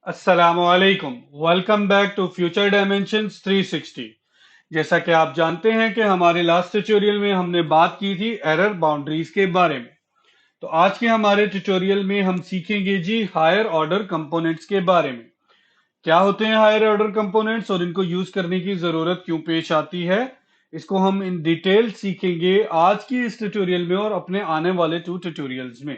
अस्सलामुअलैकुम। Welcome back to future dimensions 360। जैसा कि आप जानते हैं कि हमारे लास्ट ट्यूटोरियल में हमने बात की थी एरर बाउंड्रीज के बारे में। तो आज के हमारे ट्यूटोरियल में हम सीखेंगे जी हायर ऑर्डर कंपोनेंट्स के बारे में। क्या होते हैं हायर ऑर्डर कंपोनेंट्स और इनको यूज करने की जरूरत क्यों पेश आती है, इसको हम इन डिटेल सीखेंगे आज की इस ट्यूटोरियल में और अपने आने वाले 2 ट्यूटोरियल्स में।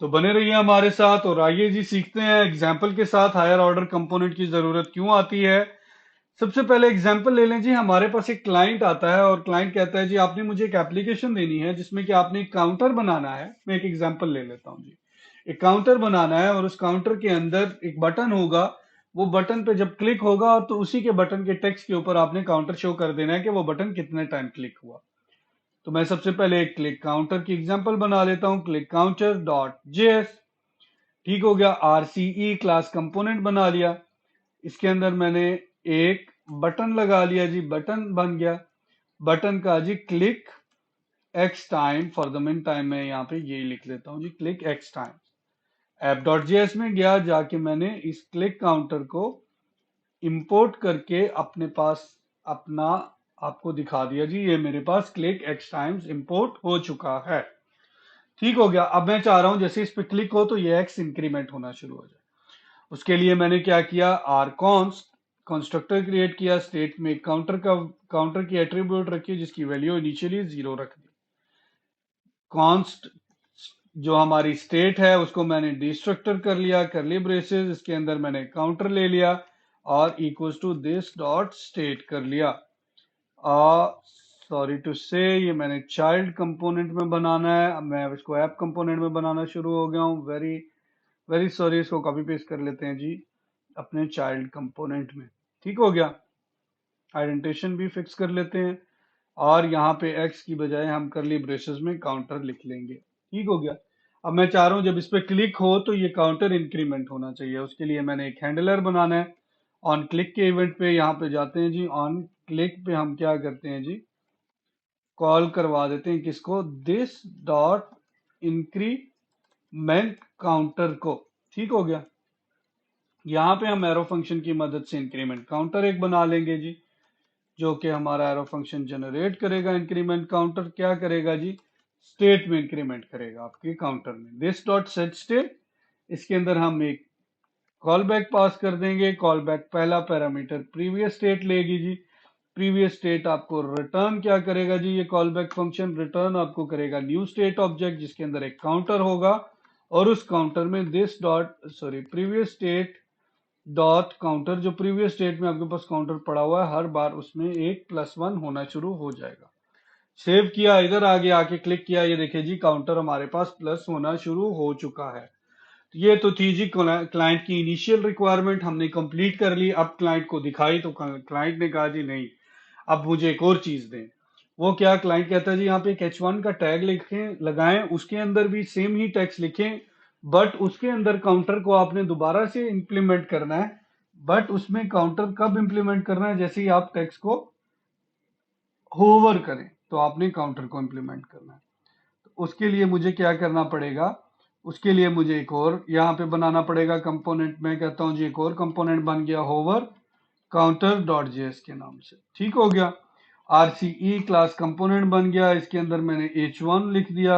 तो बने रहिए हमारे साथ और आइए जी सीखते हैं एग्जाम्पल के साथ हायर ऑर्डर कंपोनेंट की जरूरत क्यों आती है। सबसे पहले एग्जाम्पल ले लें जी। हमारे पास एक क्लाइंट आता है और क्लाइंट कहता है जी आपने मुझे एक एप्लीकेशन देनी है जिसमें कि आपने एक काउंटर बनाना है। मैं एक एग्जाम्पल ले लेता हूँ जी। एक काउंटर बनाना है और उस काउंटर के अंदर एक बटन होगा। वो बटन पे जब क्लिक होगा तो उसी के बटन के टेक्स्ट के ऊपर आपने काउंटर शो कर देना है कि वो बटन कितने टाइम क्लिक हुआ। तो मैं सबसे पहले एक क्लिक काउंटर की एग्जाम्पल बना लेता हूँ, क्लिक काउंटर डॉट जेएस। ठीक हो गया। आरसीई क्लास कंपोनेंट बना लिया। इसके अंदर मैंने एक बटन लगा लिया जी, बटन बन गया। बटन का जी click x time, for the meantime मैं यहाँ पे ये लिख लेता हूँ जी, click x time. App dot JS में गया, जाके मैंने इस क्लिक काउंटर को इंपोर्ट करके अपने पास अपना आपको दिखा दिया जी, ये मेरे पास क्लिक एक्स टाइम्स इंपोर्ट हो चुका है। ठीक हो गया। अब मैं चाह रहा हूं जैसे इस पे क्लिक हो तो ये एक्स इंक्रीमेंट होना शुरू हो जाए। उसके लिए मैंने क्या किया, आर कॉन्स्ट कंस्ट्रक्टर क्रिएट किया। स्टेट में काउंटर की एट्रीब्यूट रखी जिसकी वैल्यू इनिशियली 0 रख दी। कॉन्स्ट जो हमारी स्टेट है उसको मैंने डिस्ट्रक्टर कर लिया, करली ब्रेसेस, इसके अंदर मैंने काउंटर ले लिया और equals to this dot state कर लिया। सॉरी टू से ये मैंने चाइल्ड कंपोनेंट में बनाना है। अब मैं इसको ऐप कंपोनेंट में बनाना शुरू हो गया हूँ। वेरी वेरी सॉरी, इसको कॉपी पेस्ट कर लेते हैं जी अपने चाइल्ड कंपोनेंट में। ठीक हो गया। आइडेंटिफिकेशन भी फिक्स कर लेते हैं और यहाँ पे एक्स की बजाय हम करली ब्रेसेस में काउंटर लिख लेंगे। ठीक हो गया। अब मैं चाह रहा हूँ जब इस पे क्लिक हो तो ये काउंटर इंक्रीमेंट होना चाहिए। उसके लिए मैंने एक हैंडलर बनाना है। ऑन क्लिक के इवेंट पे यहाँ पे जाते हैं जी। ऑन क्लिक पे हम क्या करते हैं जी, कॉल करवा देते हैं किसको, दिस डॉट इंक्रीमेंट काउंटर को। ठीक हो गया। यहाँ पे हम एरो फंक्शन की मदद से इंक्रीमेंट काउंटर एक बना लेंगे जी, जो कि हमारा एरो फंक्शन जनरेट करेगा। इंक्रीमेंट काउंटर क्या करेगा जी, स्टेट में इंक्रीमेंट करेगा आपके काउंटर में। दिस डॉट सेट स्टेट, इसके अंदर हम एक कॉल बैक पास कर देंगे। कॉल बैक पहला पैरामीटर प्रीवियस स्टेट लेगी जी। प्रीवियस स्टेट आपको रिटर्न क्या करेगा जी, ये कॉल बैक फंक्शन रिटर्न आपको करेगा न्यू स्टेट ऑब्जेक्ट जिसके अंदर एक काउंटर होगा और उस काउंटर में this dot sorry previous state dot counter, जो प्रीवियस स्टेट में आपके पास काउंटर पड़ा हुआ है हर बार उसमें एक +1 होना शुरू हो जाएगा। सेव किया, इधर आगे आके क्लिक किया, ये देखिए जी काउंटर हमारे पास प्लस होना शुरू हो चुका है। तो ये तो थी जी क्लाइंट की इनिशियल रिक्वायरमेंट, हमने कंप्लीट कर ली। अब क्लाइंट को दिखाई तो क्लाइंट ने कहा जी नहीं, अब मुझे एक और चीज दें। वो क्या, क्लाइंट कहता है जी यहाँ पे एक H1 का टैग लिखें, लगाएं, उसके अंदर भी सेम ही टेक्स्ट लिखें, बट उसके अंदर काउंटर को आपने दोबारा से इंप्लीमेंट करना है। बट उसमें काउंटर कब इंप्लीमेंट करना है, जैसे ही आप टेक्स्ट को होवर करें तो आपने काउंटर को इंप्लीमेंट करना है। तो उसके लिए मुझे क्या करना पड़ेगा, उसके लिए मुझे एक और यहाँ पे बनाना पड़ेगा कंपोनेंट। मैं कहता हूँ जी एक और कंपोनेंट बन गया होवर काउंटर डॉट जेएस के नाम से। ठीक हो गया। आरसीई क्लास कंपोनेंट बन गया। इसके अंदर मैंने H1 लिख दिया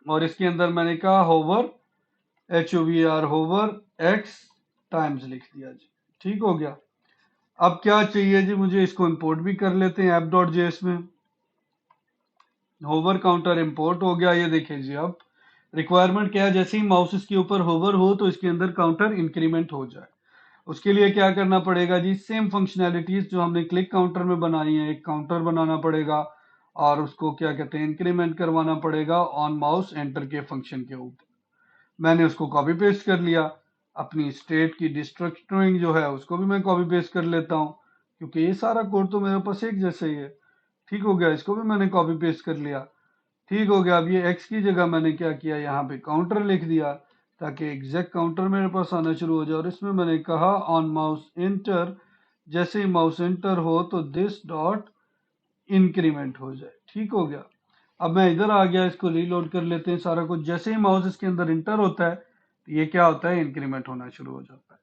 और इसके अंदर मैंने कहा hover HOVR hover x times लिख दिया जी। ठीक हो गया। अब क्या चाहिए जी मुझे, इसको इंपोर्ट भी कर लेते हैं ऐप डॉट जेएस में। होवर काउंटर इंपोर्ट हो गया। ये देखिए जी, अब रिक्वायरमेंट क्या है, जैसे ही माउस इसके ऊपर होवर हो तो इसके अंदर काउंटर इंक्रीमेंट हो जाए। उसके लिए क्या करना पड़ेगा जी, सेम फंक्शनैलिटीज जो हमने क्लिक काउंटर में बनाई है, एक काउंटर बनाना पड़ेगा और उसको क्या कहते हैं इंक्रीमेंट करवाना पड़ेगा ऑन माउस एंटर के फंक्शन के ऊपर। मैंने उसको कॉपी पेस्ट कर लिया। अपनी स्टेट की डिस्ट्रक्टरिंग जो है उसको भी मैं कॉपी पेस्ट कर लेता हूँ, क्योंकि ये सारा कोड तो मेरे पास एक जैसे ही है। ठीक हो गया, इसको भी मैंने कॉपी पेस्ट कर लिया। ठीक हो गया। अब ये एक्स की जगह मैंने क्या किया, यहाँ पे काउंटर लिख दिया ताकि एग्जैक्ट काउंटर मेरे पास आना शुरू हो जाए। और इसमें मैंने कहा ऑन माउस एंटर, जैसे ही माउस एंटर हो तो दिस डॉट इंक्रीमेंट हो जाए। ठीक हो गया। अब मैं इधर आ गया, इसको रीलोड कर लेते हैं सारा कुछ। जैसे ही माउस इसके अंदर इंटर होता है तो ये क्या होता है, इंक्रीमेंट होना शुरू हो जाता है।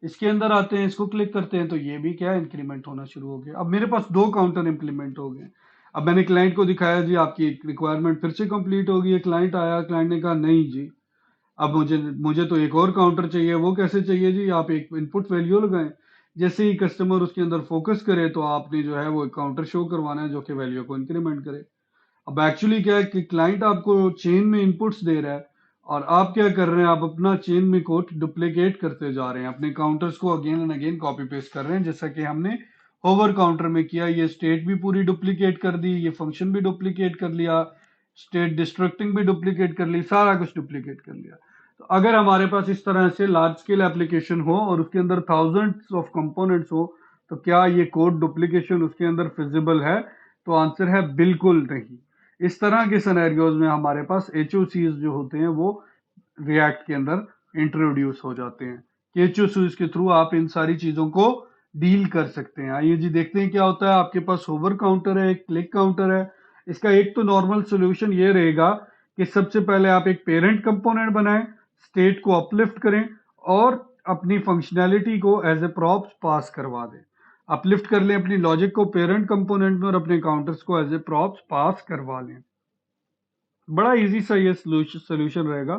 इसके अंदर आते हैं, इसको क्लिक करते हैं तो ये भी क्या है, इंक्रीमेंट होना शुरू हो गया। अब मेरे पास 2 काउंटर इंप्लीमेंट हो गए। अब मैंने क्लाइंट को दिखाया जी आपकी रिक्वायरमेंट फिर से कंप्लीट हो गई है। क्लाइंट आया, क्लाइंट ने कहा नहीं जी अब मुझे मुझे तो एक और काउंटर चाहिए। वो कैसे चाहिए जी, आप एक इनपुट वैल्यू लगाएं, जैसे ही कस्टमर उसके अंदर फोकस करे तो आपने जो है वो एक काउंटर शो करवाना है जो कि वैल्यू को इंक्रीमेंट करे। अब एक्चुअली क्या है कि क्लाइंट आपको चेन में इनपुट्स दे रहा है और आप क्या कर रहे हैं, आप अपना चेन में कोड डुप्लीकेट करते जा रहे हैं, अपने काउंटर्स को again and again copy paste कर रहे हैं, जैसा कि हमने होवर काउंटर में किया। ये स्टेट भी पूरी डुप्लीकेट कर दी, ये फंक्शन भी डुप्लीकेट कर लिया, स्टेट डिस्ट्रक्टिंग भी डुप्लीकेट कर ली, सारा कुछ डुप्लीकेट कर लिया। तो अगर हमारे पास इस तरह से लार्ज स्केल एप्लीकेशन हो और उसके अंदर थाउजेंड्स ऑफ कंपोनेंट्स हो तो क्या ये कोड डुप्लीकेशन उसके अंदर फिजिबल है? तो आंसर है बिल्कुल नहीं। इस तरह के सिनेरियोज में हमारे पास HOCs जो होते हैं वो रिएक्ट के अंदर इंट्रोड्यूस हो जाते हैं। HOCs के थ्रू आप इन सारी चीजों को डील कर सकते हैं। आइए जी देखते हैं क्या होता है। आपके पास होवर काउंटर है, एक क्लिक काउंटर है। इसका एक तो नॉर्मल सोल्यूशन ये रहेगा कि सबसे पहले आप एक पेरेंट कंपोनेंट बनाएं, स्टेट को अपलिफ्ट करें और अपनी फंक्शनैलिटी को एज ए प्रॉप्स पास करवा दें। अपलिफ्ट कर लें अपनी लॉजिक को पेरेंट कंपोनेंट में और अपने काउंटर्स को एज ए प्रॉप्स पास करवा लें। बड़ा इजी सा ये सोल्यूशन रहेगा,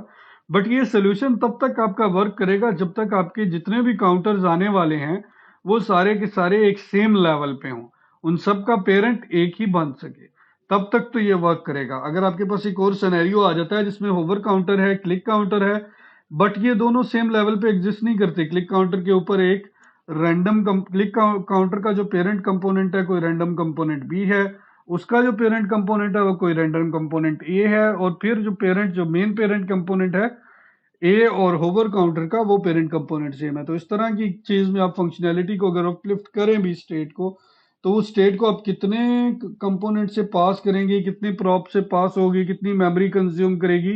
बट ये सोल्यूशन तब तक आपका वर्क करेगा जब तक आपके जितने भी काउंटर्स आने वाले हैं वो सारे के सारे एक सेम लेवल पे हों, उन सब का पेरेंट एक ही बन सके, तब तक तो ये वर्क करेगा। अगर आपके पास एक और सिनेरियो आ जाता है जिसमें होवर काउंटर है, क्लिक काउंटर है, बट ये दोनों सेम लेवल पे एग्जिस्ट नहीं करते, क्लिक काउंटर के ऊपर एक क्लिक काउंटर का जो पेरेंट कंपोनेंट है कोई रैंडम कंपोनेंट बी है, उसका जो पेरेंट कंपोनेंट है वो कोई रैंडम कंपोनेंट ए है, और फिर जो मेन पेरेंट कंपोनेंट है ए और होवर काउंटर का वो पेरेंट कंपोनेंट सेम है। तो इस तरह की चीज में आप फंक्शनैलिटी को अगर अपलिफ्ट करें भी स्टेट को, तो उस स्टेट को आप कितने कंपोनेंट से पास करेंगे, कितनी प्रॉप से पास होगी, कितनी मेमोरी कंज्यूम करेगी,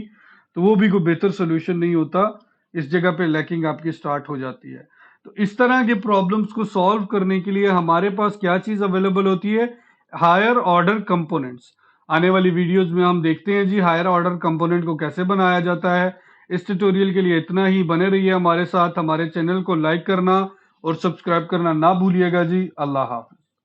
तो वो भी कोई बेहतर सोल्यूशन नहीं होता। इस जगह पे लैकिंग आपकी स्टार्ट हो जाती है। तो इस तरह के प्रॉब्लम्स को सॉल्व करने के लिए हमारे पास क्या चीज अवेलेबल होती है, हायर ऑर्डर कंपोनेंट्स। आने वाली वीडियोस में हम देखते हैं जी हायर ऑर्डर कंपोनेंट को कैसे बनाया जाता है। इस ट्यूटोरियल के लिए इतना ही। बने रहिए हमारे साथ, हमारे चैनल को लाइक करना और सब्सक्राइब करना ना भूलिएगा जी। अल्लाह हाफ़िज़।